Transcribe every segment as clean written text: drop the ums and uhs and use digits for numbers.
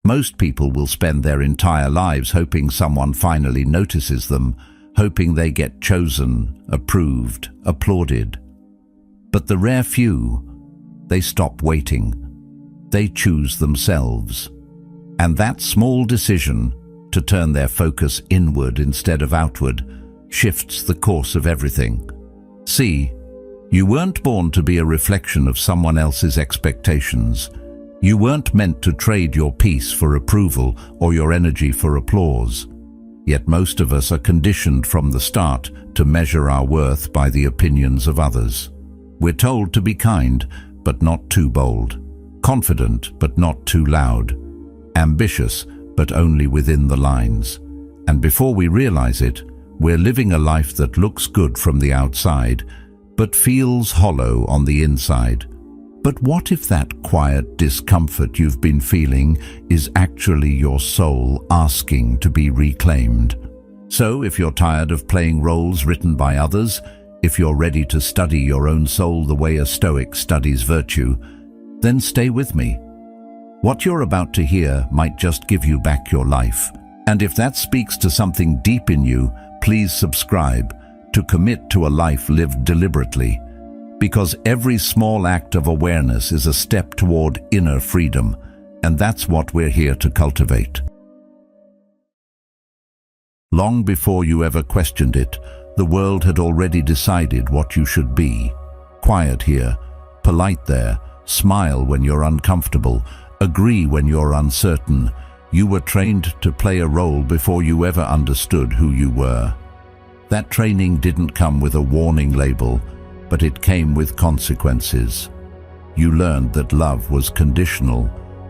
Most people will spend their entire lives hoping someone finally notices them, hoping they get chosen, approved, applauded. But the rare few, they stop waiting. They choose themselves. And that small decision to turn their focus inward instead of outward shifts the course of everything. See, you weren't born to be a reflection of someone else's expectations. You weren't meant to trade your peace for approval or your energy for applause. Yet most of us are conditioned from the start to measure our worth by the opinions of others. We're told to be kind, but not too bold. Confident, but not too loud. Ambitious, but only within the lines. And before we realize it, we're living a life that looks good from the outside, but feels hollow on the inside. But what if that quiet discomfort you've been feeling is actually your soul asking to be reclaimed? So if you're tired of playing roles written by others, if you're ready to study your own soul the way a Stoic studies virtue, then stay with me. What you're about to hear might just give you back your life. And if that speaks to something deep in you, please subscribe to commit to a life lived deliberately. Because every small act of awareness is a step toward inner freedom, and that's what we're here to cultivate. Long before you ever questioned it, the world had already decided what you should be. Quiet here, polite there, smile when you're uncomfortable, agree when you're uncertain. You were trained to play a role before you ever understood who you were. That training didn't come with a warning label, but it came with consequences. You learned that love was conditional,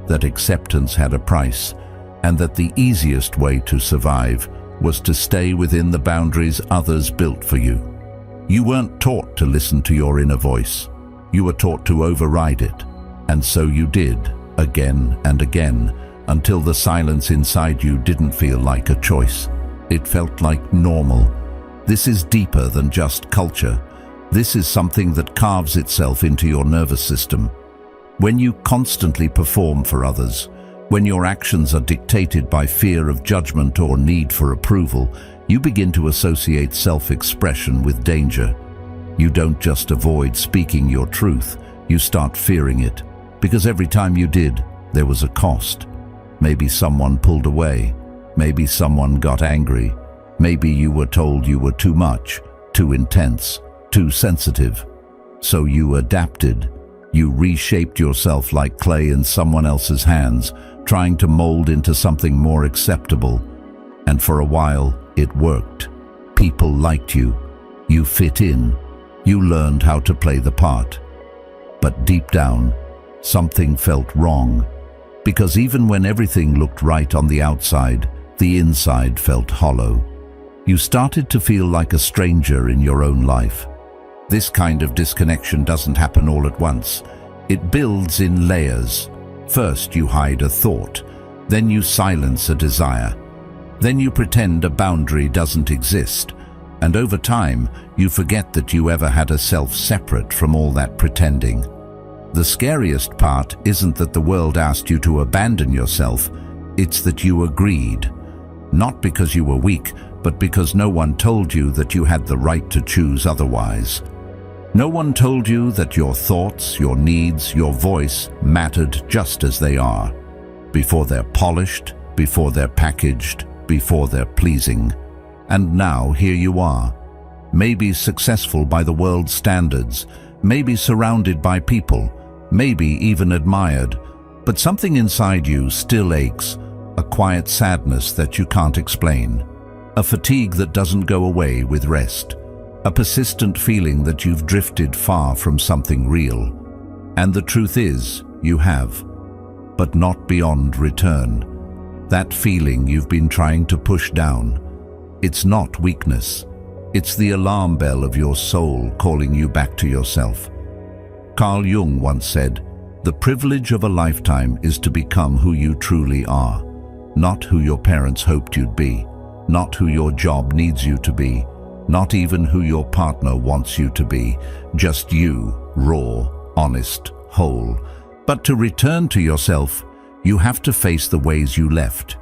that acceptance had a price, and that the easiest way to survive was to stay within the boundaries others built for you. You weren't taught to listen to your inner voice. You were taught to override it, and so you did, again and again, until the silence inside you didn't feel like a choice. It felt like normal. This is deeper than just culture. This is something that carves itself into your nervous system. When you constantly perform for others, when your actions are dictated by fear of judgment or need for approval, you begin to associate self-expression with danger. You don't just avoid speaking your truth, you start fearing it, because every time you did, there was a cost. Maybe someone pulled away, maybe someone got angry, maybe you were told you were too much, too intense, too sensitive. So you adapted. You reshaped yourself like clay in someone else's hands, trying to mold into something more acceptable. And for a while, it worked. People liked you. You fit in. You learned how to play the part. But deep down, something felt wrong. Because even when everything looked right on the outside, the inside felt hollow. You started to feel like a stranger in your own life. This kind of disconnection doesn't happen all at once. It builds in layers. First you hide a thought, then you silence a desire. Then you pretend a boundary doesn't exist. And over time, you forget that you ever had a self separate from all that pretending. The scariest part isn't that the world asked you to abandon yourself, it's that you agreed. Not because you were weak, but because no one told you that you had the right to choose otherwise. No one told you that your thoughts, your needs, your voice mattered just as they are. Before they're polished, before they're packaged, before they're pleasing. And now here you are, maybe successful by the world's standards, maybe surrounded by people, maybe even admired, but something inside you still aches, a quiet sadness that you can't explain, a fatigue that doesn't go away with rest, a persistent feeling that you've drifted far from something real. And the truth is, you have, but not beyond return. That feeling you've been trying to push down, it's not weakness. It's the alarm bell of your soul calling you back to yourself. Carl Jung once said, "The privilege of a lifetime is to become who you truly are, not who your parents hoped you'd be, not who your job needs you to be, not even who your partner wants you to be, just you, raw, honest, whole. But to return to yourself, You have to face the ways you left.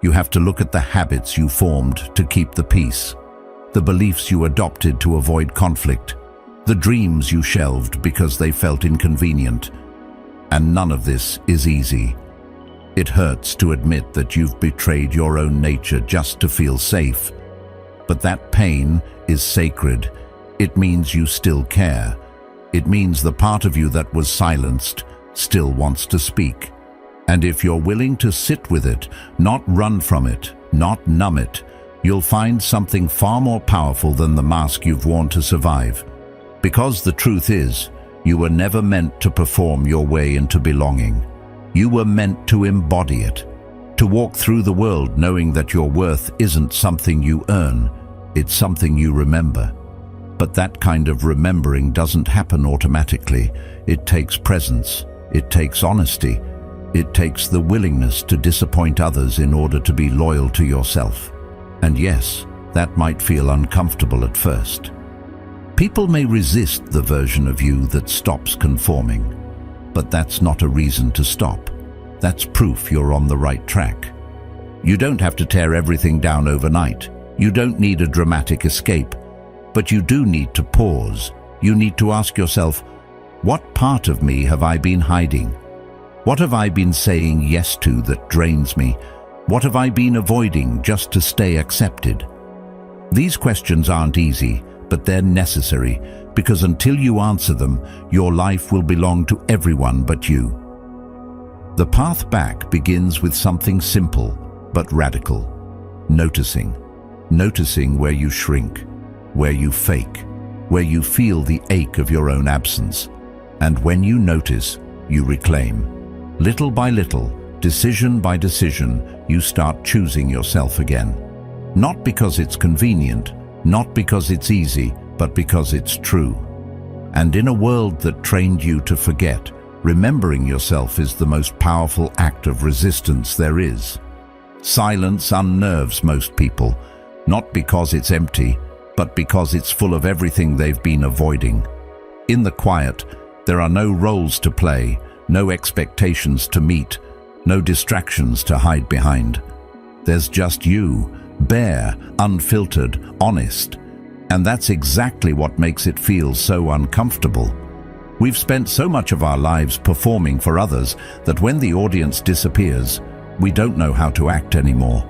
You have to look at the habits you formed to keep the peace, the beliefs you adopted to avoid conflict, the dreams you shelved because they felt inconvenient. And none of this is easy. It hurts to admit that you've betrayed your own nature just to feel safe. But that pain is sacred. It means you still care. It means the part of you that was silenced still wants to speak. And if you're willing to sit with it, not run from it, not numb it, you'll find something far more powerful than the mask you've worn to survive. Because the truth is, you were never meant to perform your way into belonging. You were meant to embody it, to walk through the world knowing that your worth isn't something you earn, it's something you remember. But that kind of remembering doesn't happen automatically. It takes presence, it takes honesty, it takes the willingness to disappoint others in order to be loyal to yourself. And yes, that might feel uncomfortable at first. People may resist the version of you that stops conforming, but that's not a reason to stop. That's proof you're on the right track. You don't have to tear everything down overnight. You don't need a dramatic escape, but you do need to pause. You need to ask yourself, what part of me have I been hiding? What have I been saying yes to that drains me? What have I been avoiding just to stay accepted? These questions aren't easy, but they're necessary, because until you answer them, your life will belong to everyone but you. The path back begins with something simple but radical. Noticing. Noticing where you shrink, where you fake, where you feel the ache of your own absence. And when you notice, you reclaim. Little by little, decision by decision, you start choosing yourself again. Not because it's convenient, not because it's easy, but because it's true. And in a world that trained you to forget, remembering yourself is the most powerful act of resistance there is. Silence unnerves most people, not because it's empty, but because it's full of everything they've been avoiding. In the quiet, there are no roles to play, no expectations to meet, no distractions to hide behind. There's just you, bare, unfiltered, honest. And that's exactly what makes it feel so uncomfortable. We've spent so much of our lives performing for others that when the audience disappears, we don't know how to act anymore.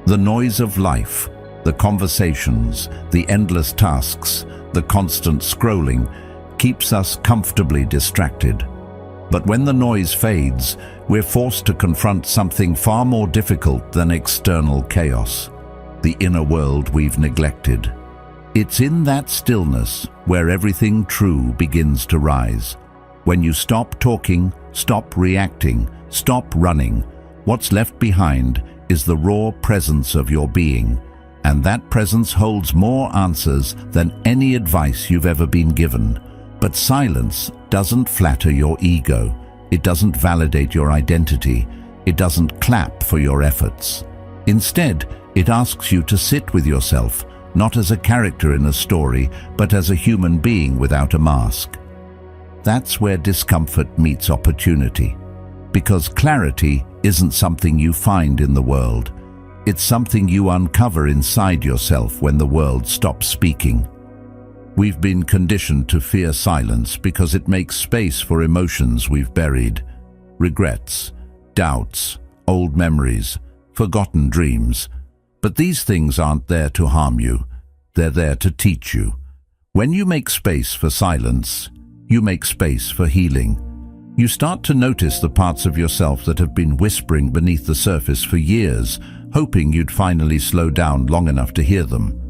The noise of life, the conversations, the endless tasks, the constant scrolling keeps us comfortably distracted. But when the noise fades, we're forced to confront something far more difficult than external chaos, the inner world we've neglected. It's in that stillness where everything true begins to rise. When you stop talking, stop reacting, stop running, what's left behind is the raw presence of your being. And that presence holds more answers than any advice you've ever been given. But silence doesn't flatter your ego. It doesn't validate your identity. It doesn't clap for your efforts. Instead, it asks you to sit with yourself, not as a character in a story, but as a human being without a mask. That's where discomfort meets opportunity. Because clarity isn't something you find in the world. It's something you uncover inside yourself when the world stops speaking. We've been conditioned to fear silence because it makes space for emotions we've buried. Regrets, doubts, old memories, forgotten dreams. But these things aren't there to harm you. They're there to teach you. When you make space for silence, you make space for healing. You start to notice the parts of yourself that have been whispering beneath the surface for years, hoping you'd finally slow down long enough to hear them.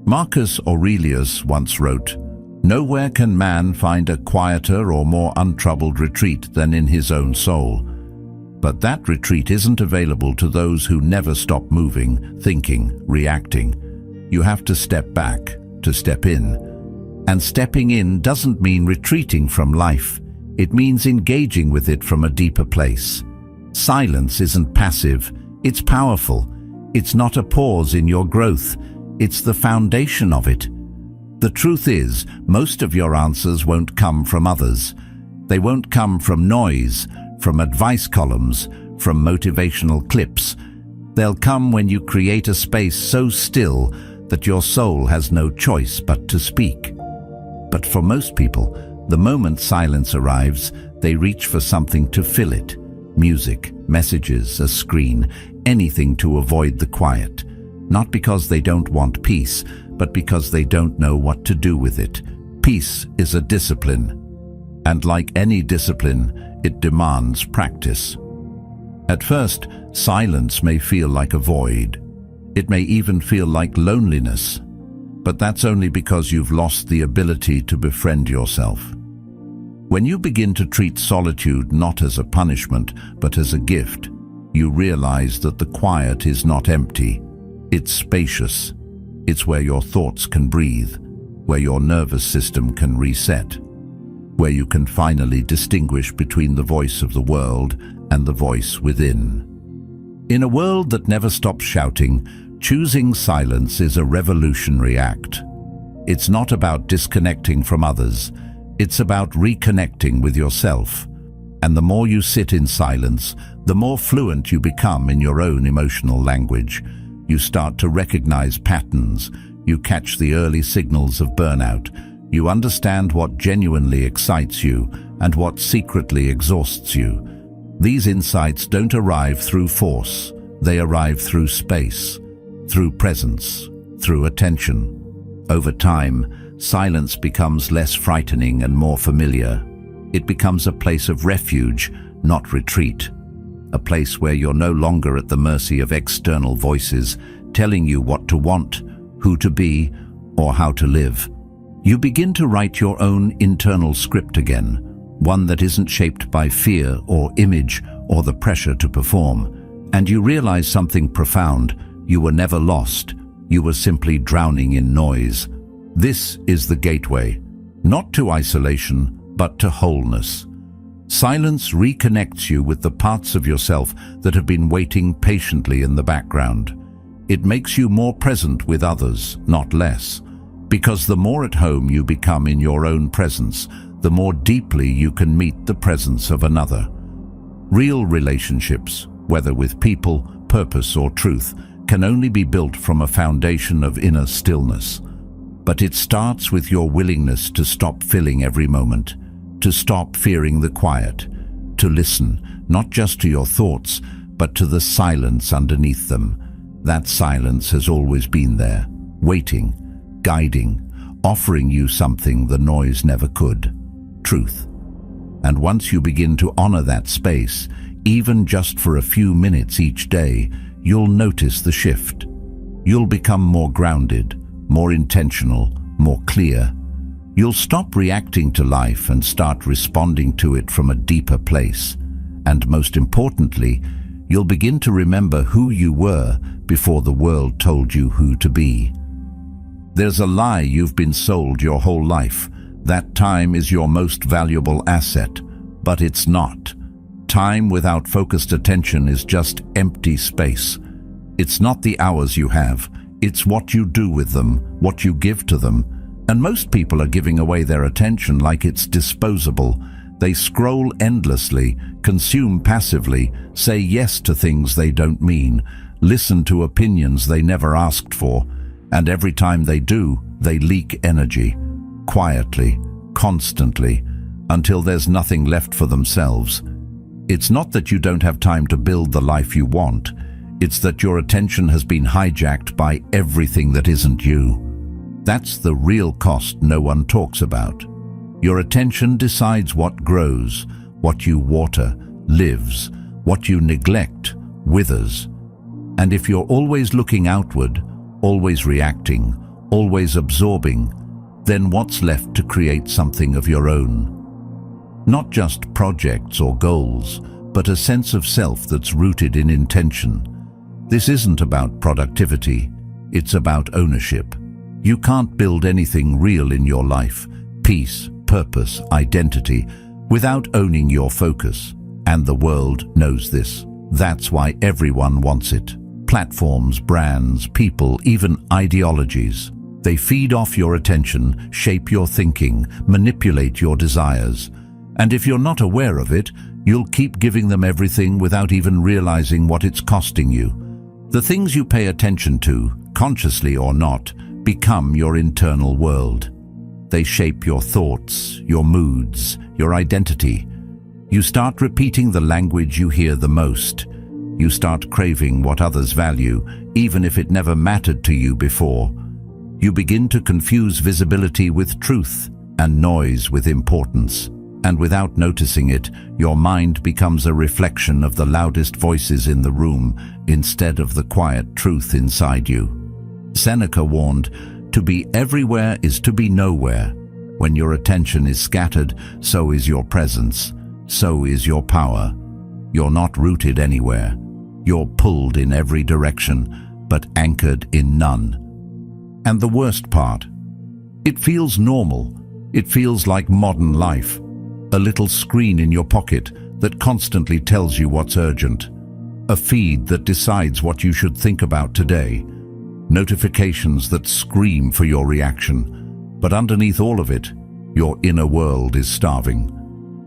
Marcus Aurelius once wrote, "Nowhere can man find a quieter or more untroubled retreat than in his own soul." But that retreat isn't available to those who never stop moving, thinking, reacting. You have to step back, to step in. And stepping in doesn't mean retreating from life. It means engaging with it from a deeper place. Silence isn't passive, it's powerful. It's not a pause in your growth, it's the foundation of it. The truth is, most of your answers won't come from others. They won't come from noise, from advice columns, from motivational clips. They'll come when you create a space so still that your soul has no choice but to speak. But for most people, the moment silence arrives, they reach for something to fill it. Music, messages, a screen, anything to avoid the quiet. Not because they don't want peace, but because they don't know what to do with it. Peace is a discipline, and like any discipline, it demands practice. At first, silence may feel like a void. It may even feel like loneliness, but that's only because you've lost the ability to befriend yourself. When you begin to treat solitude not as a punishment, but as a gift, you realize that the quiet is not empty. It's spacious. It's where your thoughts can breathe, where your nervous system can reset, where you can finally distinguish between the voice of the world and the voice within. In a world that never stops shouting, choosing silence is a revolutionary act. It's not about disconnecting from others. It's about reconnecting with yourself. And the more you sit in silence, the more fluent you become in your own emotional language. You start to recognize patterns. You catch the early signals of burnout. You understand what genuinely excites you and what secretly exhausts you. These insights don't arrive through force. They arrive through space, through presence, through attention. Over time, silence becomes less frightening and more familiar. It becomes a place of refuge, not retreat. A place where you're no longer at the mercy of external voices telling you what to want, who to be, or how to live. You begin to write your own internal script again, one that isn't shaped by fear or image or the pressure to perform. And you realize something profound. You were never lost. You were simply drowning in noise. This is the gateway, not to isolation, but to wholeness. Silence reconnects you with the parts of yourself that have been waiting patiently in the background. It makes you more present with others, not less, because the more at home you become in your own presence, the more deeply you can meet the presence of another. Real relationships, whether with people, purpose, or truth, can only be built from a foundation of inner stillness. But it starts with your willingness to stop filling every moment, to stop fearing the quiet, to listen, not just to your thoughts, but to the silence underneath them. That silence has always been there, waiting, guiding, offering you something the noise never could: truth. And once you begin to honor that space, even just for a few minutes each day, you'll notice the shift. You'll become more grounded, more intentional, more clear. You'll stop reacting to life and start responding to it from a deeper place. And most importantly, you'll begin to remember who you were before the world told you who to be. There's a lie you've been sold your whole life. That time is your most valuable asset, but it's not. Time without focused attention is just empty space. It's not the hours you have, it's what you do with them, what you give to them. And most people are giving away their attention like it's disposable. They scroll endlessly, consume passively, say yes to things they don't mean, listen to opinions they never asked for, and every time they do, they leak energy, quietly, constantly, until there's nothing left for themselves. It's not that you don't have time to build the life you want, it's that your attention has been hijacked by everything that isn't you. That's the real cost no one talks about. Your attention decides what grows, what you water, lives, what you neglect, withers. And if you're always looking outward, always reacting, always absorbing, then what's left to create something of your own? Not just projects or goals, but a sense of self that's rooted in intention. This isn't about productivity, it's about ownership. You can't build anything real in your life, peace, purpose, identity, without owning your focus. And the world knows this. That's why everyone wants it. Platforms, brands, people, even ideologies. They feed off your attention, shape your thinking, manipulate your desires. And if you're not aware of it, You'll keep giving them everything without even realizing what it's costing you. The things you pay attention to, consciously or not, become your internal world. They shape your thoughts, your moods, your identity. You start repeating the language you hear the most. You start craving what others value, even if it never mattered to you before. You begin to confuse visibility with truth and noise with importance. And without noticing it, your mind becomes a reflection of the loudest voices in the room instead of the quiet truth inside you. Seneca warned, "To be everywhere is to be nowhere. When your attention is scattered, so is your presence, so is your power. You're not rooted anywhere. You're pulled in every direction, but anchored in none." And the worst part, it feels normal. It feels like modern life. A little screen in your pocket that constantly tells you what's urgent. A feed that decides what you should think about today. Notifications that scream for your reaction. But underneath all of it, your inner world is starving.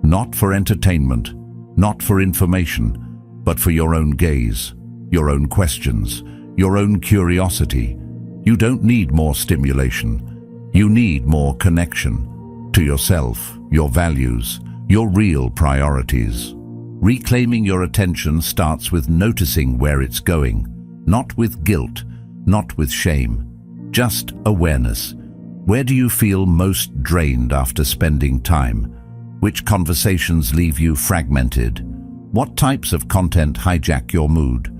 Not for entertainment, not for information, but for your own gaze, your own questions, your own curiosity. You don't need more stimulation. You need more connection to yourself, your values, your real priorities. Reclaiming your attention starts with noticing where it's going, not with guilt, not with shame, just awareness. Where do you feel most drained after spending time? Which conversations leave you fragmented? What types of content hijack your mood?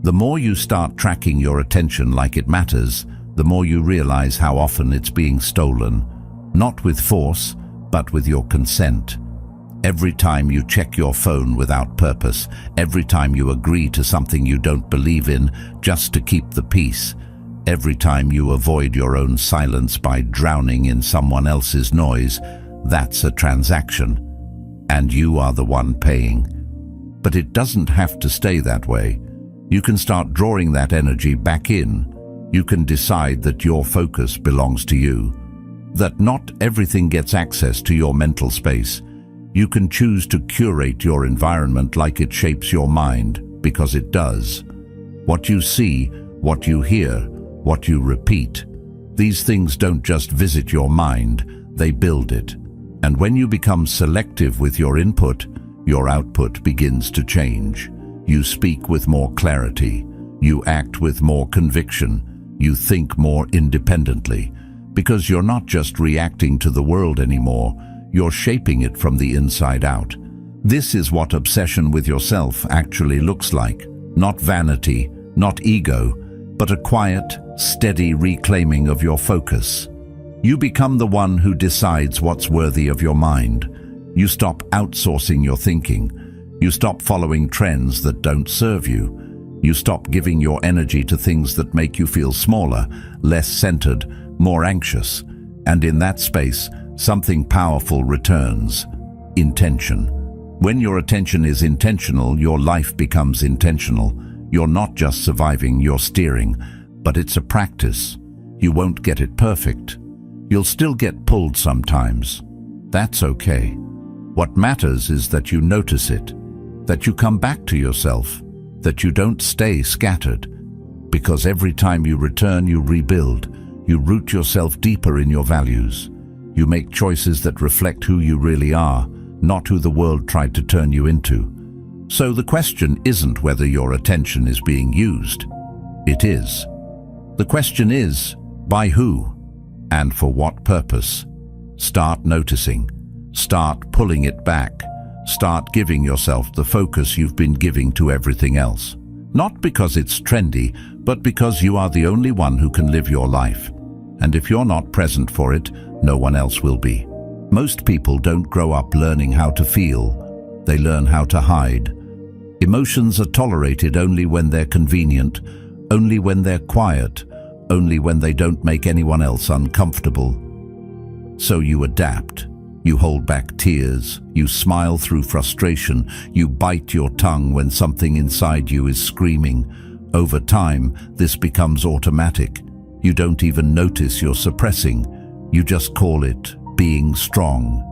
The more you start tracking your attention like it matters, the more you realize how often it's being stolen, not with force, but with your consent. Every time you check your phone without purpose, every time you agree to something you don't believe in just to keep the peace, every time you avoid your own silence by drowning in someone else's noise, that's a transaction, and you are the one paying. But it doesn't have to stay that way. You can start drawing that energy back in. You can decide that your focus belongs to you, that not everything gets access to your mental space. You can choose to curate your environment like it shapes your mind, because it does. What you see, what you hear, what you repeat, these things don't just visit your mind, they build it. And when you become selective with your input, your output begins to change. You speak with more clarity. You act with more conviction. You think more independently. Because you're not just reacting to the world anymore, you're shaping it from the inside out. This is what obsession with yourself actually looks like. Not vanity, not ego, but a quiet, steady reclaiming of your focus. You become the one who decides what's worthy of your mind. You stop outsourcing your thinking. You stop following trends that don't serve you. You stop giving your energy to things that make you feel smaller, less centered, more anxious. And in that space, something powerful returns: intention. When your attention is intentional, your life becomes intentional. You're not just surviving, you're steering. But it's a practice. You won't get it perfect. You'll still get pulled sometimes. That's okay. What matters is that you notice it, that you come back to yourself, that you don't stay scattered. Because every time you return, you rebuild. You root yourself deeper in your values. You make choices that reflect who you really are, not who the world tried to turn you into. So the question isn't whether your attention is being used. It is. The question is, by who? And for what purpose? Start noticing. Start pulling it back. Start giving yourself the focus you've been giving to everything else. Not because it's trendy, but because you are the only one who can live your life. And if you're not present for it, no one else will be. Most people don't grow up learning how to feel. They learn how to hide. Emotions are tolerated only when they're convenient, only when they're quiet, only when they don't make anyone else uncomfortable. So you adapt. You hold back tears. You smile through frustration. You bite your tongue when something inside you is screaming. Over time, this becomes automatic. You don't even notice you're suppressing. You just call it being strong.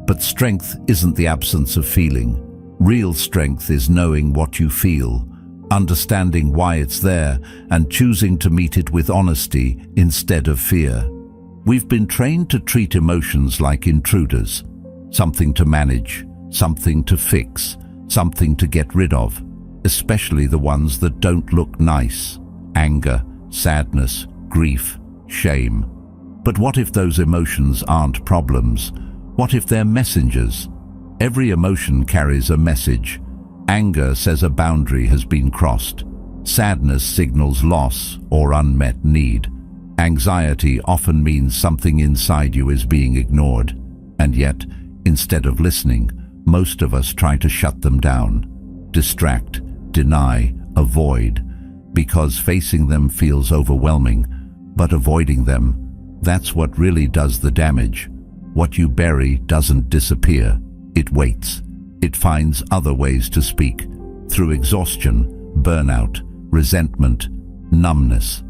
But strength isn't the absence of feeling. Real strength is knowing what you feel, understanding why it's there, and choosing to meet it with honesty instead of fear. We've been trained to treat emotions like intruders, something to manage, something to fix, something to get rid of, especially the ones that don't look nice: anger, sadness, grief, shame. But what if those emotions aren't problems? What if they're messengers? Every emotion carries a message. Anger says a boundary has been crossed. Sadness signals loss or unmet need. Anxiety often means something inside you is being ignored. And yet, instead of listening, most of us try to shut them down, distract, deny, avoid, because facing them feels overwhelming. But avoiding them, that's what really does the damage. What you bury doesn't disappear. It waits. It finds other ways to speak, through exhaustion, burnout, resentment, numbness.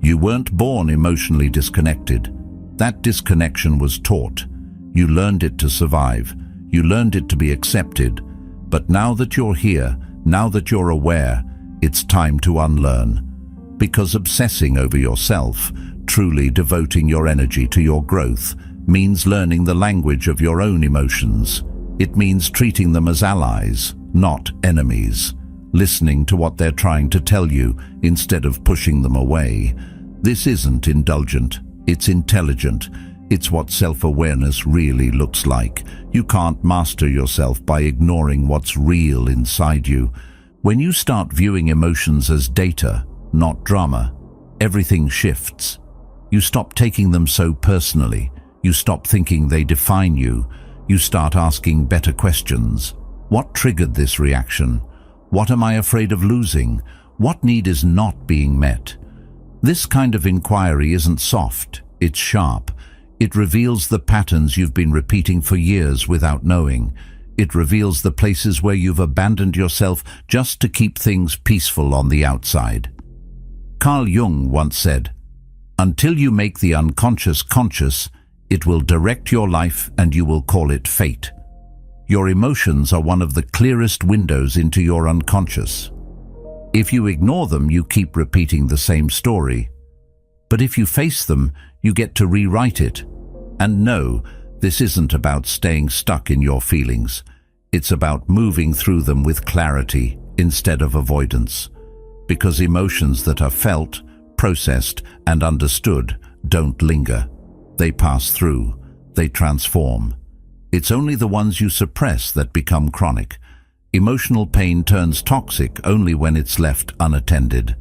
You weren't born emotionally disconnected. That disconnection was taught. You learned it to survive. You learned it to be accepted. But now that you're here, now that you're aware, it's time to unlearn. Because obsessing over yourself, truly devoting your energy to your growth, means learning the language of your own emotions. It means treating them as allies, not enemies. Listening to what they're trying to tell you instead of pushing them away. This isn't indulgent, it's intelligent. It's what self-awareness really looks like. You can't master yourself by ignoring what's real inside you. When you start viewing emotions as data, not drama, everything shifts. You stop taking them so personally. You stop thinking they define you. You start asking better questions. What triggered this reaction? What am I afraid of losing? What need is not being met? This kind of inquiry isn't soft, it's sharp. It reveals the patterns you've been repeating for years without knowing. It reveals the places where you've abandoned yourself just to keep things peaceful on the outside. Carl Jung once said, "Until you make the unconscious conscious, it will direct your life and you will call it fate." Your emotions are one of the clearest windows into your unconscious. If you ignore them, you keep repeating the same story. But if you face them, you get to rewrite it. And no, this isn't about staying stuck in your feelings. It's about moving through them with clarity instead of avoidance. Because emotions that are felt, processed, and understood don't linger. They pass through. They transform. It's only the ones you suppress that become chronic. Emotional pain turns toxic only when it's left unattended.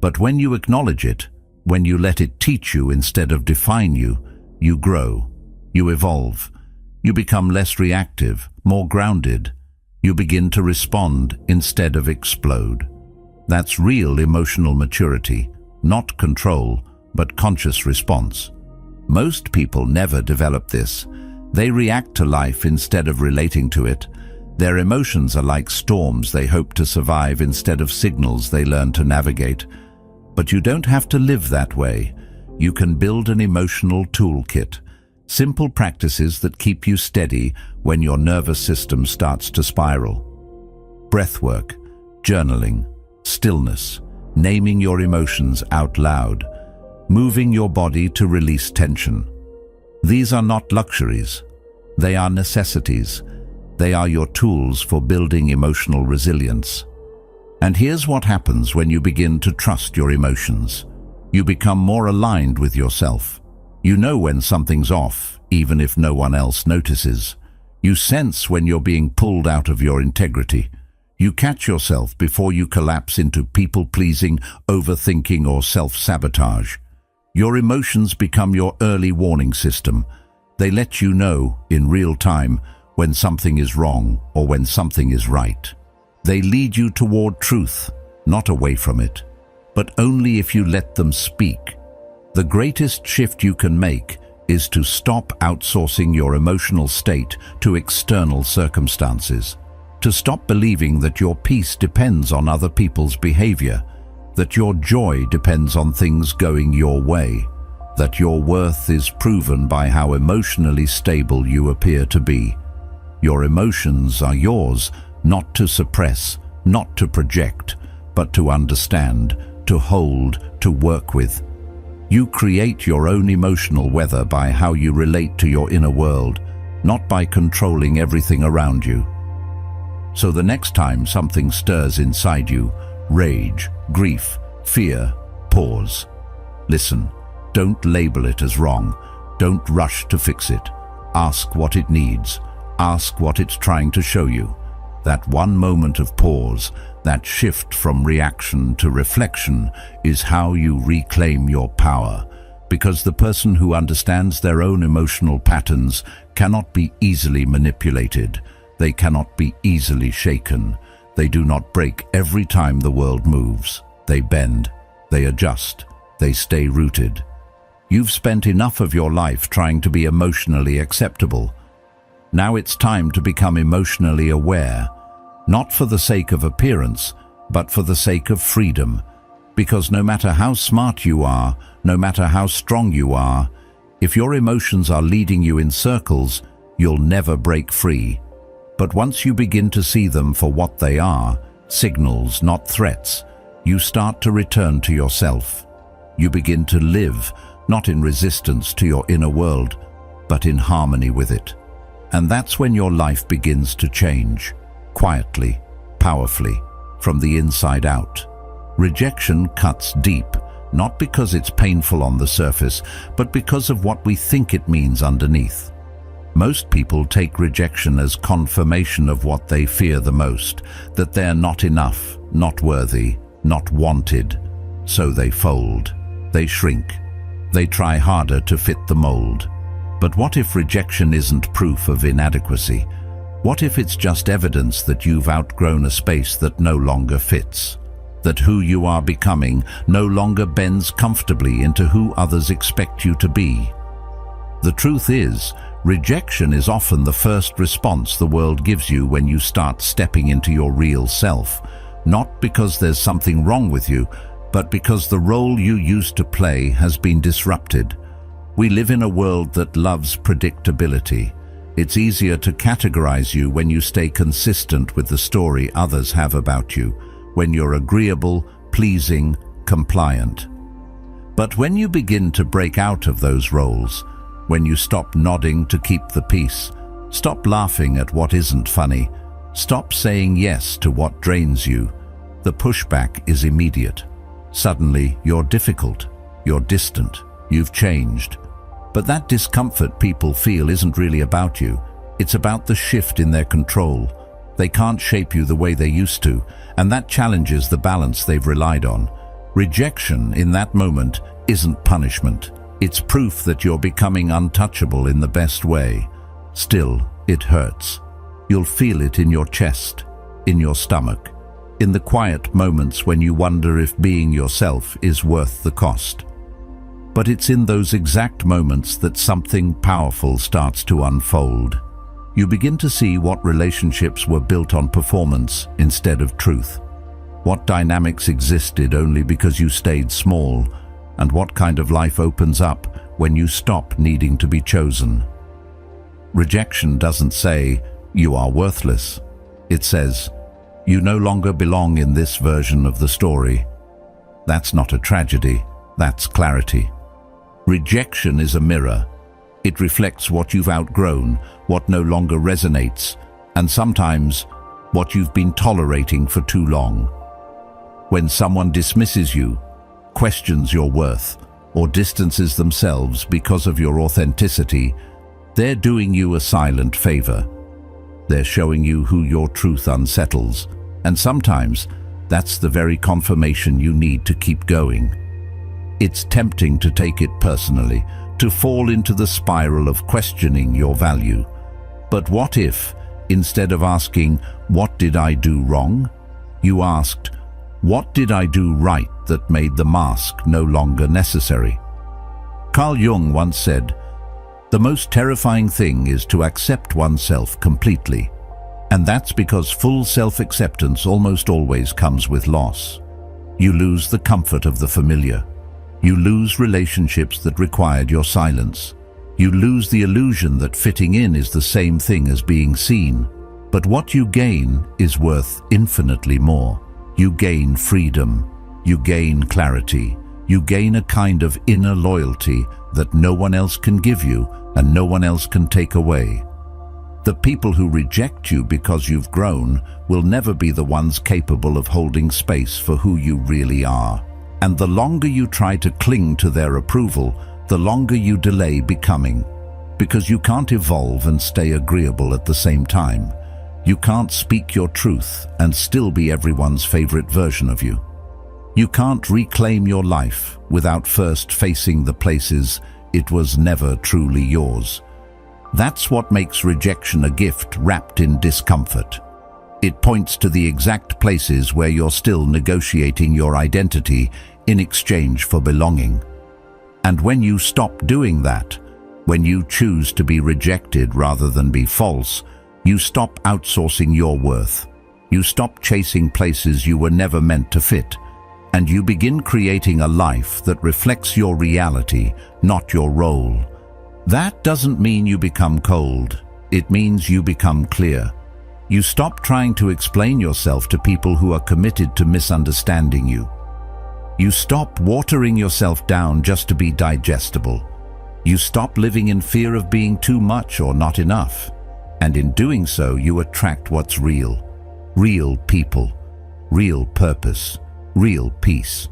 But when you acknowledge it, when you let it teach you instead of define you, you grow. You evolve. You become less reactive, more grounded. You begin to respond instead of explode. That's real emotional maturity, not control, but conscious response. Most people never develop this. They react to life instead of relating to it. Their emotions are like storms they hope to survive instead of signals they learn to navigate. But you don't have to live that way. You can build an emotional toolkit. Simple practices that keep you steady when your nervous system starts to spiral. Breathwork, journaling, stillness, naming your emotions out loud, moving your body to release tension. These are not luxuries. They are necessities. They are your tools for building emotional resilience. And here's what happens when you begin to trust your emotions. You become more aligned with yourself. You know when something's off, even if no one else notices. You sense when you're being pulled out of your integrity. You catch yourself before you collapse into people-pleasing, overthinking, or self-sabotage. Your emotions become your early warning system. They let you know, in real time, when something is wrong or when something is right. They lead you toward truth, not away from it, but only if you let them speak. The greatest shift you can make is to stop outsourcing your emotional state to external circumstances. To stop believing that your peace depends on other people's behavior, that your joy depends on things going your way, that your worth is proven by how emotionally stable you appear to be. Your emotions are yours, not to suppress, not to project, but to understand, to hold, to work with. You create your own emotional weather by how you relate to your inner world, not by controlling everything around you. So the next time something stirs inside you, rage, grief, fear, pause. Listen. Don't label it as wrong. Don't rush to fix it. Ask what it needs. Ask what it's trying to show you. That one moment of pause, that shift from reaction to reflection, is how you reclaim your power. Because the person who understands their own emotional patterns cannot be easily manipulated. They cannot be easily shaken. They do not break every time the world moves. They bend. They adjust. They stay rooted. You've spent enough of your life trying to be emotionally acceptable. Now it's time to become emotionally aware, not for the sake of appearance, but for the sake of freedom. Because no matter how smart you are, no matter how strong you are, if your emotions are leading you in circles, you'll never break free. But once you begin to see them for what they are, signals, not threats, you start to return to yourself. You begin to live, not in resistance to your inner world, but in harmony with it. And that's when your life begins to change, quietly, powerfully, from the inside out. Rejection cuts deep, not because it's painful on the surface, but because of what we think it means underneath. Most people take rejection as confirmation of what they fear the most, that they're not enough, not worthy, not wanted. So they fold, they shrink. They try harder to fit the mold. But what if rejection isn't proof of inadequacy? What if it's just evidence that you've outgrown a space that no longer fits? That who you are becoming no longer bends comfortably into who others expect you to be? The truth is, rejection is often the first response the world gives you when you start stepping into your real self. Not because there's something wrong with you, but because the role you used to play has been disrupted. We live in a world that loves predictability. It's easier to categorize you when you stay consistent with the story others have about you, when you're agreeable, pleasing, compliant. But when you begin to break out of those roles, when you stop nodding to keep the peace, stop laughing at what isn't funny, stop saying yes to what drains you, the pushback is immediate. Suddenly, you're difficult, you're distant, you've changed. But that discomfort people feel isn't really about you. It's about the shift in their control. They can't shape you the way they used to, and that challenges the balance they've relied on. Rejection in that moment isn't punishment. It's proof that you're becoming untouchable in the best way. Still, it hurts. You'll feel it in your chest, in your stomach, in the quiet moments when you wonder if being yourself is worth the cost. But it's in those exact moments that something powerful starts to unfold. You begin to see what relationships were built on performance instead of truth, what dynamics existed only because you stayed small, and what kind of life opens up when you stop needing to be chosen. Rejection doesn't say, "You are worthless." It says, "You no longer belong in this version of the story." That's not a tragedy, that's clarity. Rejection is a mirror. It reflects what you've outgrown, what no longer resonates, and sometimes what you've been tolerating for too long. When someone dismisses you, questions your worth, or distances themselves because of your authenticity, they're doing you a silent favor. They're showing you who your truth unsettles, and sometimes that's the very confirmation you need to keep going. It's tempting to take it personally, to fall into the spiral of questioning your value. But what if, instead of asking, "What did I do wrong?" you asked, "What did I do right that made the mask no longer necessary?" Carl Jung once said, "The most terrifying thing is to accept oneself completely." And that's because full self-acceptance almost always comes with loss. You lose the comfort of the familiar. You lose relationships that required your silence. You lose the illusion that fitting in is the same thing as being seen. But what you gain is worth infinitely more. You gain freedom. You gain clarity. You gain a kind of inner loyalty that no one else can give you and no one else can take away. The people who reject you because you've grown will never be the ones capable of holding space for who you really are. And the longer you try to cling to their approval, the longer you delay becoming. Because you can't evolve and stay agreeable at the same time. You can't speak your truth and still be everyone's favorite version of you. You can't reclaim your life without first facing the places it was never truly yours. That's what makes rejection a gift wrapped in discomfort. It points to the exact places where you're still negotiating your identity in exchange for belonging. And when you stop doing that, when you choose to be rejected rather than be false, you stop outsourcing your worth. You stop chasing places you were never meant to fit. And you begin creating a life that reflects your reality, not your role. That doesn't mean you become cold. It means you become clear. You stop trying to explain yourself to people who are committed to misunderstanding you. You stop watering yourself down just to be digestible. You stop living in fear of being too much or not enough. And in doing so, you attract what's real. Real people, real purpose, real peace.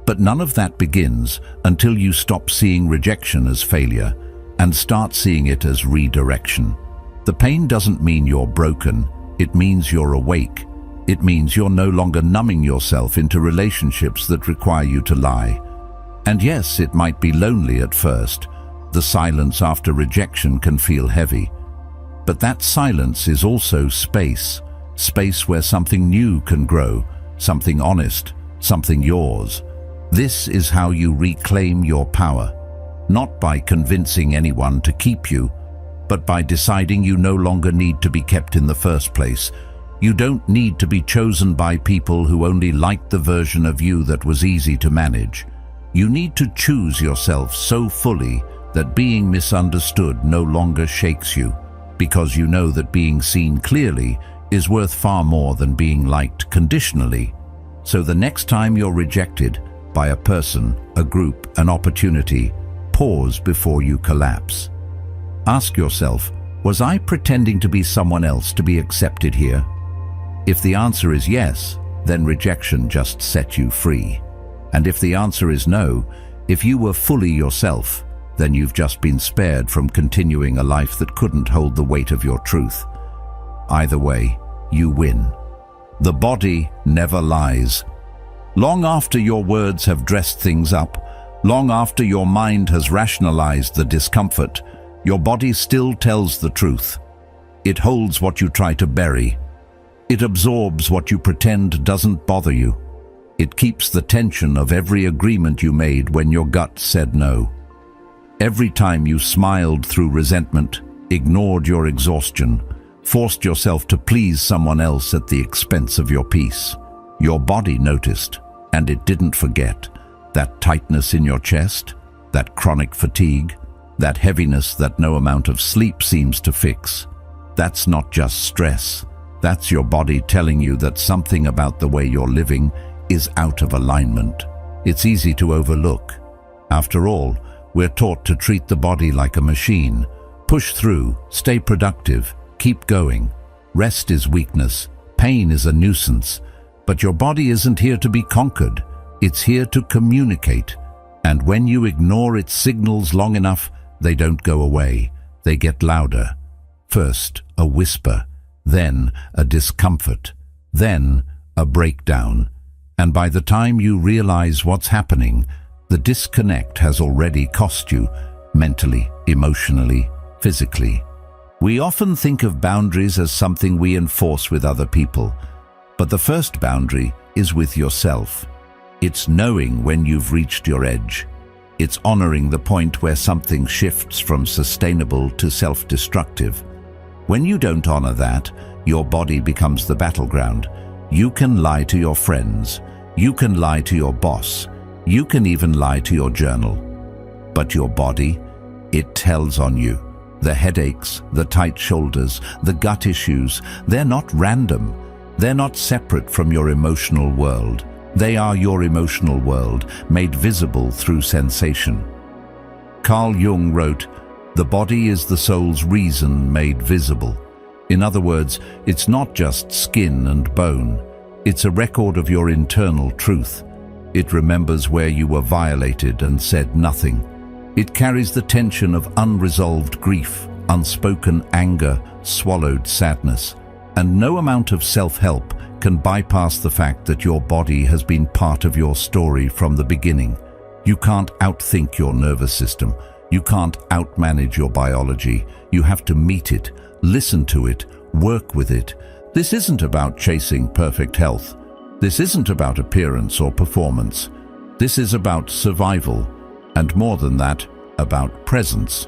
But none of that begins until you stop seeing rejection as failure and start seeing it as redirection. The pain doesn't mean you're broken, it means you're awake. It means you're no longer numbing yourself into relationships that require you to lie. And yes, it might be lonely at first. The silence after rejection can feel heavy. But that silence is also space, space where something new can grow, something honest, something yours. This is how you reclaim your power, not by convincing anyone to keep you, but by deciding you no longer need to be kept in the first place. You don't need to be chosen by people who only liked the version of you that was easy to manage. You need to choose yourself so fully that being misunderstood no longer shakes you, because you know that being seen clearly is worth far more than being liked conditionally. So the next time you're rejected by a person, a group, an opportunity, pause before you collapse. Ask yourself, was I pretending to be someone else to be accepted here? If the answer is yes, then rejection just set you free. And if the answer is no, if you were fully yourself, then you've just been spared from continuing a life that couldn't hold the weight of your truth. Either way, you win. The body never lies. Long after your words have dressed things up, long after your mind has rationalized the discomfort, your body still tells the truth. It holds what you try to bury. It absorbs what you pretend doesn't bother you. It keeps the tension of every agreement you made when your gut said no. Every time you smiled through resentment, ignored your exhaustion, forced yourself to please someone else at the expense of your peace, your body noticed, and it didn't forget. That tightness in your chest, that chronic fatigue, that heaviness that no amount of sleep seems to fix. That's not just stress. That's your body telling you that something about the way you're living is out of alignment. It's easy to overlook. After all, we're taught to treat the body like a machine. Push through, stay productive, keep going. Rest is weakness, pain is a nuisance. But your body isn't here to be conquered. It's here to communicate. And when you ignore its signals long enough, they don't go away. They get louder. First, a whisper, then a discomfort, then a breakdown. And by the time you realize what's happening, the disconnect has already cost you, mentally, emotionally, physically. We often think of boundaries as something we enforce with other people, but the first boundary is with yourself. It's knowing when you've reached your edge. It's honoring the point where something shifts from sustainable to self-destructive. When you don't honor that, your body becomes the battleground. You can lie to your friends. You can lie to your boss. You can even lie to your journal. But your body, It tells on you. The headaches, the tight shoulders, the gut issues, they're not random. They're not separate from your emotional world. They are your emotional world, made visible through sensation. Carl Jung wrote, "The body is the soul's reason made visible." In other words, it's not just skin and bone. It's a record of your internal truth. It remembers where you were violated and said nothing. It carries the tension of unresolved grief, unspoken anger, swallowed sadness. And no amount of self-help can bypass the fact that your body has been part of your story from the beginning. You can't outthink your nervous system. You can't outmanage your biology. You have to meet it, listen to it, work with it. This isn't about chasing perfect health. This isn't about appearance or performance. This is about survival, and more than that, about presence.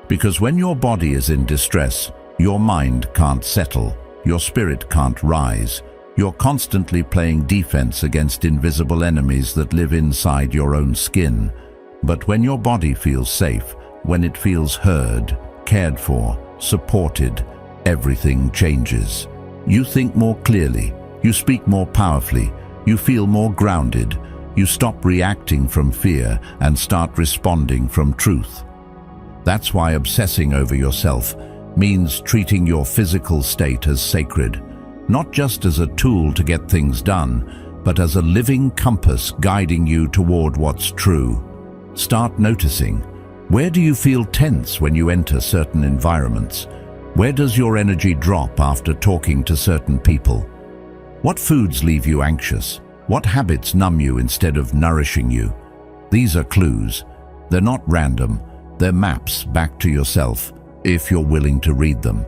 Because when your body is in distress, your mind can't settle, your spirit can't rise. You're constantly playing defense against invisible enemies that live inside your own skin. But when your body feels safe, when it feels heard, cared for, supported, everything changes. You think more clearly, you speak more powerfully, you feel more grounded, you stop reacting from fear and start responding from truth. That's why obsessing over yourself means treating your physical state as sacred, not just as a tool to get things done, but as a living compass guiding you toward what's true. Start noticing. Where do you feel tense when you enter certain environments? Where does your energy drop after talking to certain people? What foods leave you anxious? What habits numb you instead of nourishing you? These are clues. They're not random. They're maps back to yourself, if you're willing to read them.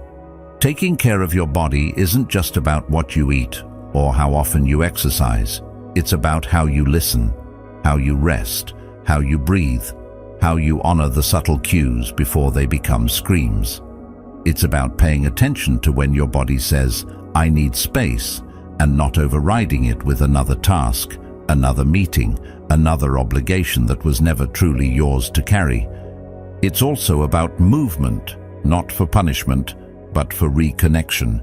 Taking care of your body isn't just about what you eat or how often you exercise. It's about how you listen, how you rest, how you breathe, how you honor the subtle cues before they become screams. It's about paying attention to when your body says, "I need space," and not overriding it with another task, another meeting, another obligation that was never truly yours to carry. It's also about movement, not for punishment, but for reconnection.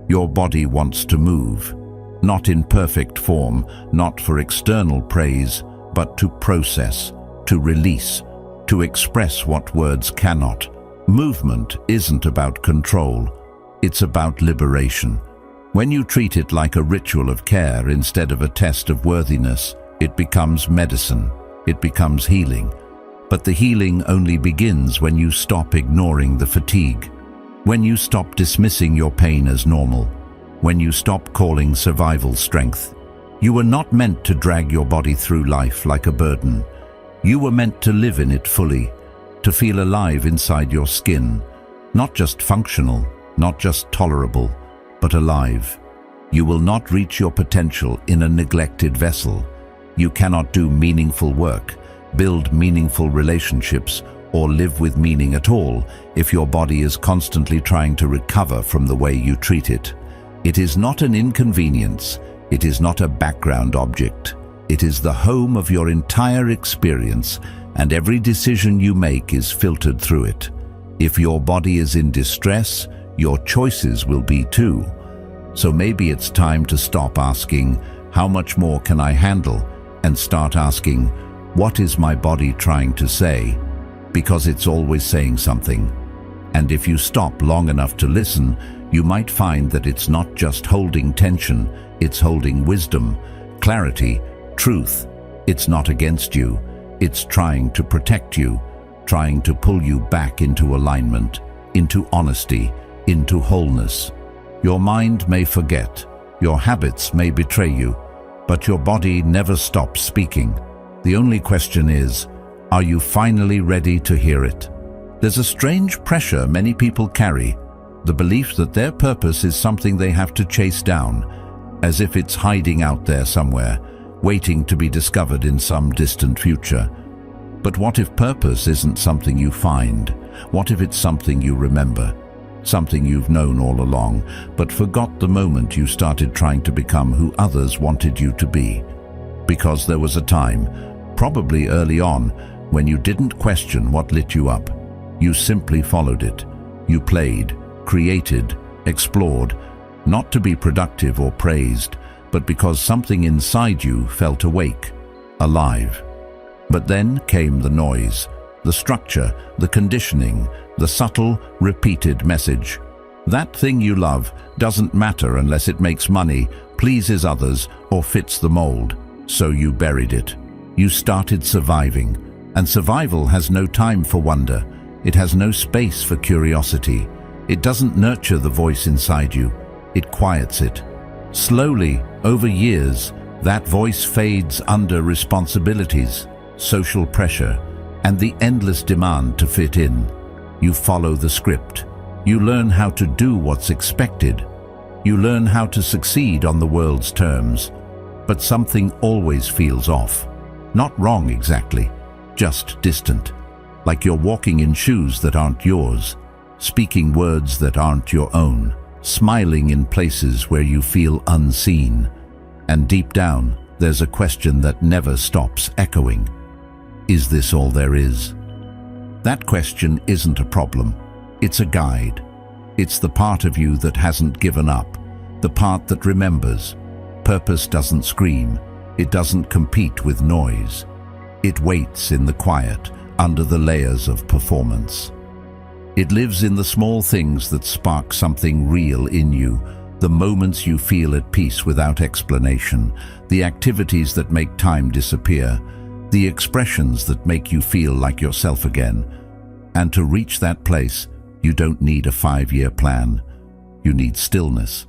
Your body wants to move, not in perfect form, not for external praise, but to process, to release, to express what words cannot. Movement isn't about control, it's about liberation. When you treat it like a ritual of care instead of a test of worthiness, it becomes medicine, it becomes healing. But the healing only begins when you stop ignoring the fatigue, when you stop dismissing your pain as normal, when you stop calling survival strength. You were not meant to drag your body through life like a burden. You were meant to live in it fully, to feel alive inside your skin, not just functional, not just tolerable, but alive. You will not reach your potential in a neglected vessel. You cannot do meaningful work, build meaningful relationships, or live with meaning at all if your body is constantly trying to recover from the way you treat it. It is not an inconvenience. It is not a background object. It is the home of your entire experience, and every decision you make is filtered through it. If your body is in distress, your choices will be too. So maybe it's time to stop asking, "How much more can I handle?" and start asking, "What is my body trying to say?" Because it's always saying something. And if you stop long enough to listen, you might find that it's not just holding tension, it's holding wisdom, clarity, truth. It's not against you. It's trying to protect you, trying to pull you back into alignment, into honesty, into wholeness. Your mind may forget, your habits may betray you, but your body never stops speaking. The only question is, are you finally ready to hear it? There's a strange pressure many people carry, the belief that their purpose is something they have to chase down, as if it's hiding out there somewhere, waiting to be discovered in some distant future. But what if purpose isn't something you find? What if it's something you remember? Something you've known all along, but forgot the moment you started trying to become who others wanted you to be. Because there was a time, probably early on, when you didn't question what lit you up. You simply followed it. You played, created, explored, not to be productive or praised, but because something inside you felt awake, alive. But then came the noise, the structure, the conditioning, the subtle, repeated message. That thing you love doesn't matter unless it makes money, pleases others, or fits the mold. So you buried it. You started surviving. And survival has no time for wonder. It has no space for curiosity. It doesn't nurture the voice inside you. It quiets it. Slowly, over years, that voice fades under responsibilities, social pressure, and the endless demand to fit in. You follow the script. You learn how to do what's expected. You learn how to succeed on the world's terms. But something always feels off. Not wrong exactly, just distant. Like you're walking in shoes that aren't yours, speaking words that aren't your own, smiling in places where you feel unseen. And deep down, there's a question that never stops echoing. Is this all there is? That question isn't a problem. It's a guide. It's the part of you that hasn't given up, the part that remembers. Purpose doesn't scream. It doesn't compete with noise. It waits in the quiet, under the layers of performance. It lives in the small things that spark something real in you, the moments you feel at peace without explanation, the activities that make time disappear, the expressions that make you feel like yourself again. And to reach that place, you don't need a 5-year plan. You need stillness,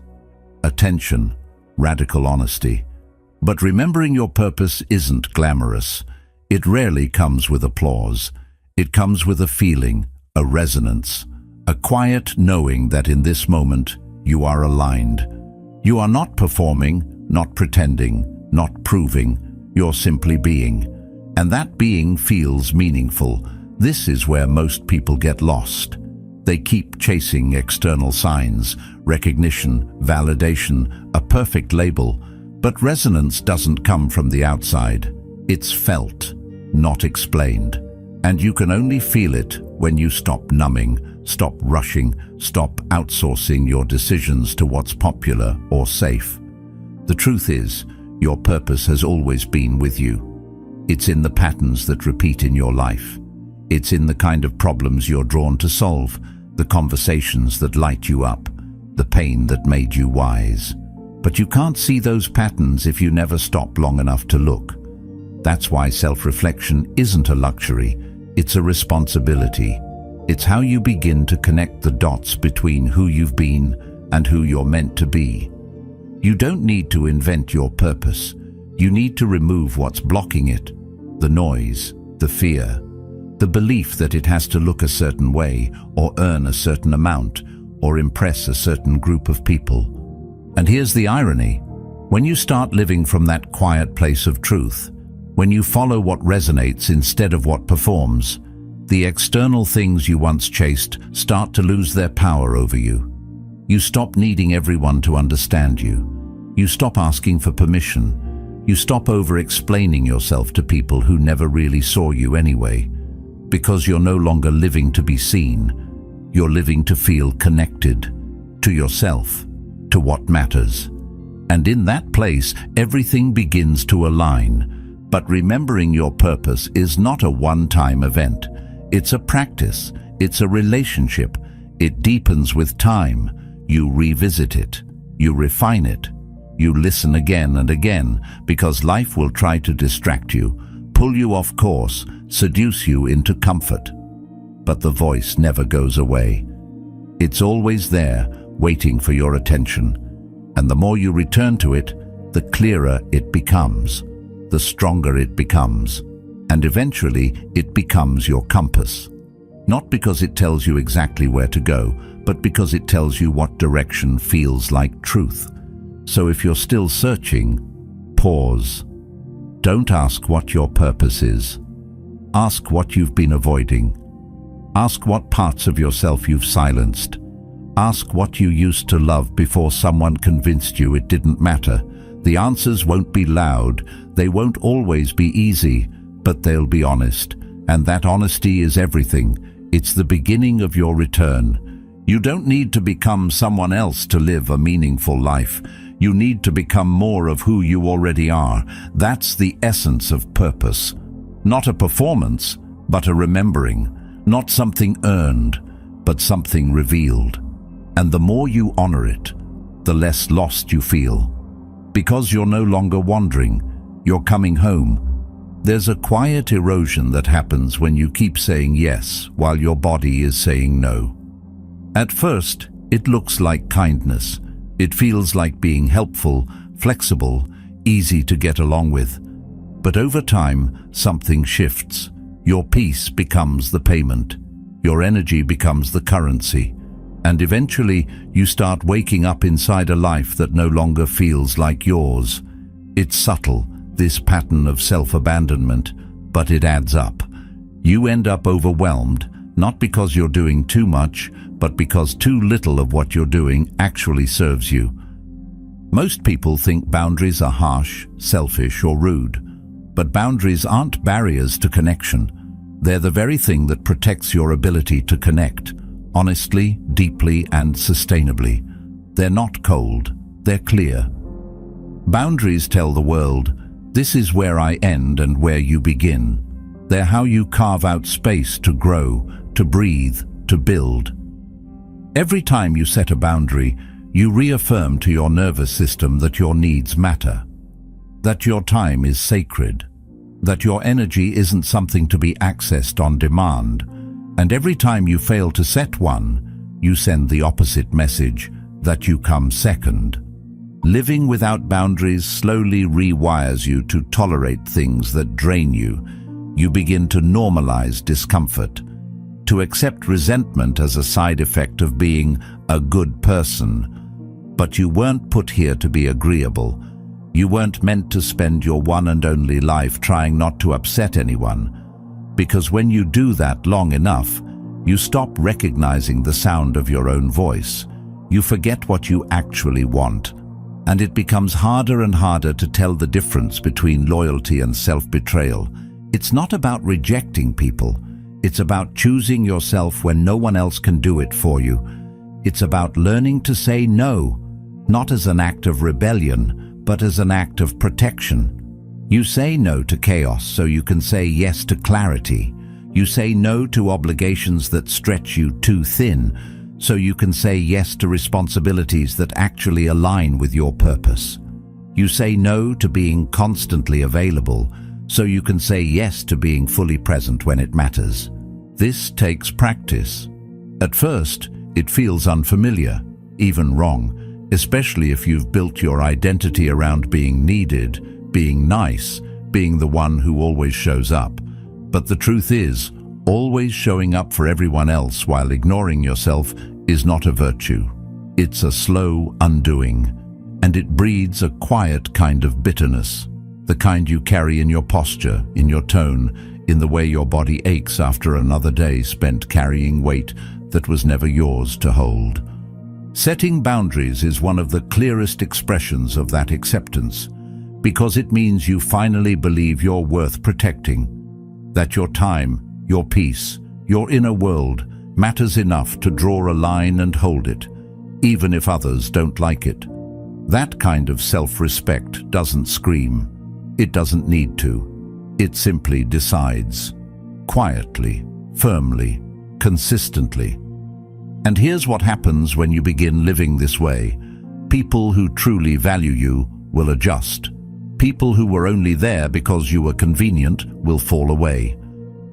attention, radical honesty. But remembering your purpose isn't glamorous. It rarely comes with applause. It comes with a feeling, a resonance, a quiet knowing that in this moment you are aligned. You are not performing, not pretending, not proving. You're simply being. And that being feels meaningful. This is where most people get lost. They keep chasing external signs, recognition, validation, a perfect label. But resonance doesn't come from the outside. It's felt, not explained. And you can only feel it when you stop numbing, stop rushing, stop outsourcing your decisions to what's popular or safe. The truth is, your purpose has always been with you. It's in the patterns that repeat in your life. It's in the kind of problems you're drawn to solve, the conversations that light you up, the pain that made you wise. But you can't see those patterns if you never stop long enough to look. That's why self-reflection isn't a luxury, it's a responsibility. It's how you begin to connect the dots between who you've been and who you're meant to be. You don't need to invent your purpose. You need to remove what's blocking it, the noise, the fear, the belief that it has to look a certain way or earn a certain amount or impress a certain group of people. And here's the irony. When you start living from that quiet place of truth, when you follow what resonates instead of what performs, the external things you once chased start to lose their power over you. You stop needing everyone to understand you. You stop asking for permission. You stop over-explaining yourself to people who never really saw you anyway. Because you're no longer living to be seen. You're living to feel connected to yourself, to what matters. And in that place, everything begins to align. But remembering your purpose is not a one-time event. It's a practice. It's a relationship. It deepens with time. You revisit it. You refine it. You listen again and again, because life will try to distract you, pull you off course, seduce you into comfort. But the voice never goes away. It's always there, waiting for your attention. And the more you return to it, the clearer it becomes, the stronger it becomes, and eventually it becomes your compass. Not because it tells you exactly where to go, but because it tells you what direction feels like truth. So if you're still searching, pause. Don't ask what your purpose is. Ask what you've been avoiding. Ask what parts of yourself you've silenced. Ask what you used to love before someone convinced you it didn't matter. The answers won't be loud, they won't always be easy, but they'll be honest. And that honesty is everything. It's the beginning of your return. You don't need to become someone else to live a meaningful life. You need to become more of who you already are. That's the essence of purpose. Not a performance, but a remembering. Not something earned, but something revealed. And the more you honor it, the less lost you feel. Because you're no longer wandering, you're coming home. There's a quiet erosion that happens when you keep saying yes while your body is saying no. At first, it looks like kindness. It feels like being helpful, flexible, easy to get along with. But over time, something shifts. Your peace becomes the payment. Your energy becomes the currency. And eventually, you start waking up inside a life that no longer feels like yours. It's subtle, this pattern of self-abandonment, but it adds up. You end up overwhelmed, not because you're doing too much, but because too little of what you're doing actually serves you. Most people think boundaries are harsh, selfish, or rude. But boundaries aren't barriers to connection. They're the very thing that protects your ability to connect, honestly, deeply, and sustainably. They're not cold, they're clear. Boundaries tell the world, this is where I end and where you begin. They're how you carve out space to grow, to breathe, to build. Every time you set a boundary, you reaffirm to your nervous system that your needs matter, that your time is sacred, that your energy isn't something to be accessed on demand. And every time you fail to set one, you send the opposite message, that you come second. Living without boundaries slowly rewires you to tolerate things that drain you. You begin to normalize discomfort, to accept resentment as a side effect of being a good person. But you weren't put here to be agreeable. You weren't meant to spend your one and only life trying not to upset anyone. Because when you do that long enough, you stop recognizing the sound of your own voice. You forget what you actually want. And it becomes harder and harder to tell the difference between loyalty and self-betrayal. It's not about rejecting people. It's about choosing yourself when no one else can do it for you. It's about learning to say no, not as an act of rebellion, but as an act of protection. You say no to chaos so you can say yes to clarity. You say no to obligations that stretch you too thin, so you can say yes to responsibilities that actually align with your purpose. You say no to being constantly available, so you can say yes to being fully present when it matters. This takes practice. At first, it feels unfamiliar, even wrong, especially if you've built your identity around being needed, being nice, being the one who always shows up. But the truth is, always showing up for everyone else while ignoring yourself is not a virtue. It's a slow undoing, and it breeds a quiet kind of bitterness, the kind you carry in your posture, in your tone, in the way your body aches after another day spent carrying weight that was never yours to hold. Setting boundaries is one of the clearest expressions of that acceptance, because it means you finally believe you're worth protecting, that your time, your peace, your inner world matters enough to draw a line and hold it, even if others don't like it. That kind of self-respect doesn't scream. It doesn't need to. It simply decides. Quietly, firmly, consistently. And here's what happens when you begin living this way. People who truly value you will adjust. People who were only there because you were convenient will fall away.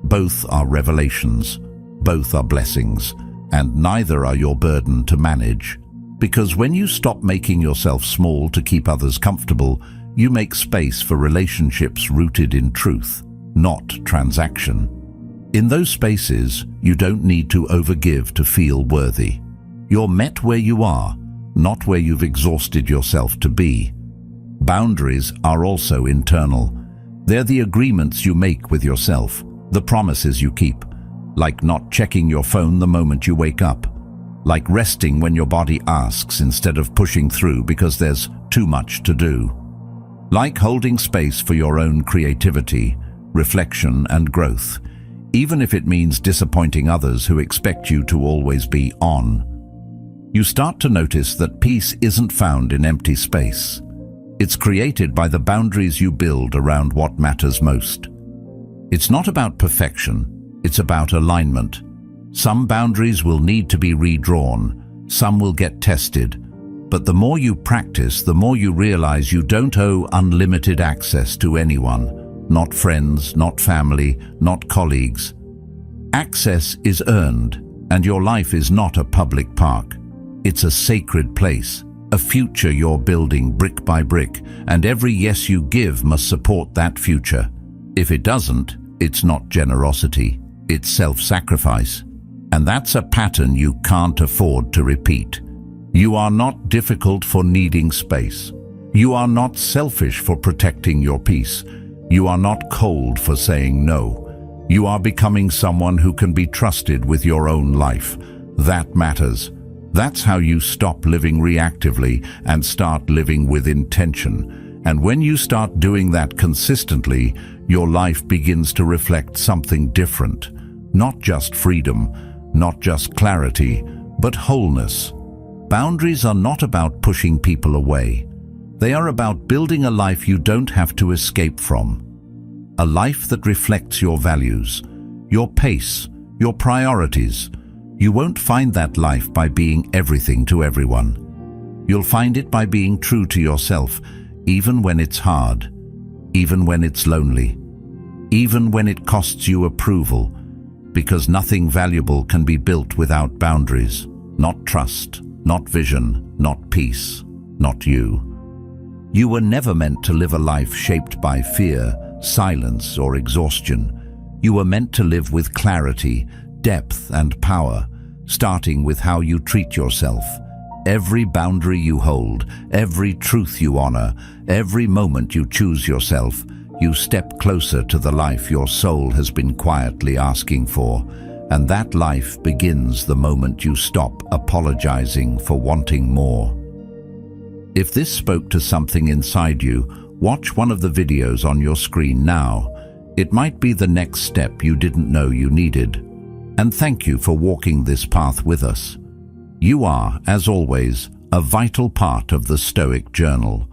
Both are revelations. Both are blessings, and neither are your burden to manage. Because when you stop making yourself small to keep others comfortable, you make space for relationships rooted in truth, not transaction. In those spaces, you don't need to overgive to feel worthy. You're met where you are, not where you've exhausted yourself to be. Boundaries are also internal. They're the agreements you make with yourself, the promises you keep. Like not checking your phone the moment you wake up. Like resting when your body asks instead of pushing through because there's too much to do. Like holding space for your own creativity, reflection, and growth, even if it means disappointing others who expect you to always be on. You start to notice that peace isn't found in empty space. It's created by the boundaries you build around what matters most. It's not about perfection, it's about alignment. Some boundaries will need to be redrawn, some will get tested, but the more you practice, the more you realize you don't owe unlimited access to anyone, not friends, not family, not colleagues. Access is earned, and your life is not a public park. It's a sacred place, a future you're building brick by brick, and every yes you give must support that future. If it doesn't, it's not generosity, it's self-sacrifice. And that's a pattern you can't afford to repeat. You are not difficult for needing space. You are not selfish for protecting your peace. You are not cold for saying no. You are becoming someone who can be trusted with your own life. That matters. That's how you stop living reactively and start living with intention. And when you start doing that consistently, your life begins to reflect something different. Not just freedom, not just clarity, but wholeness. Boundaries are not about pushing people away. They are about building a life you don't have to escape from. A life that reflects your values, your pace, your priorities. You won't find that life by being everything to everyone. You'll find it by being true to yourself, even when it's hard, even when it's lonely, even when it costs you approval, because nothing valuable can be built without boundaries. Not trust, not vision, not peace, not you. You were never meant to live a life shaped by fear, silence, or exhaustion. You were meant to live with clarity, depth, and power, starting with how you treat yourself. Every boundary you hold, every truth you honor, every moment you choose yourself, you step closer to the life your soul has been quietly asking for. And that life begins the moment you stop apologizing for wanting more. If this spoke to something inside you, watch one of the videos on your screen now. It might be the next step you didn't know you needed. And thank you for walking this path with us. You are, as always, a vital part of the Stoic Journal.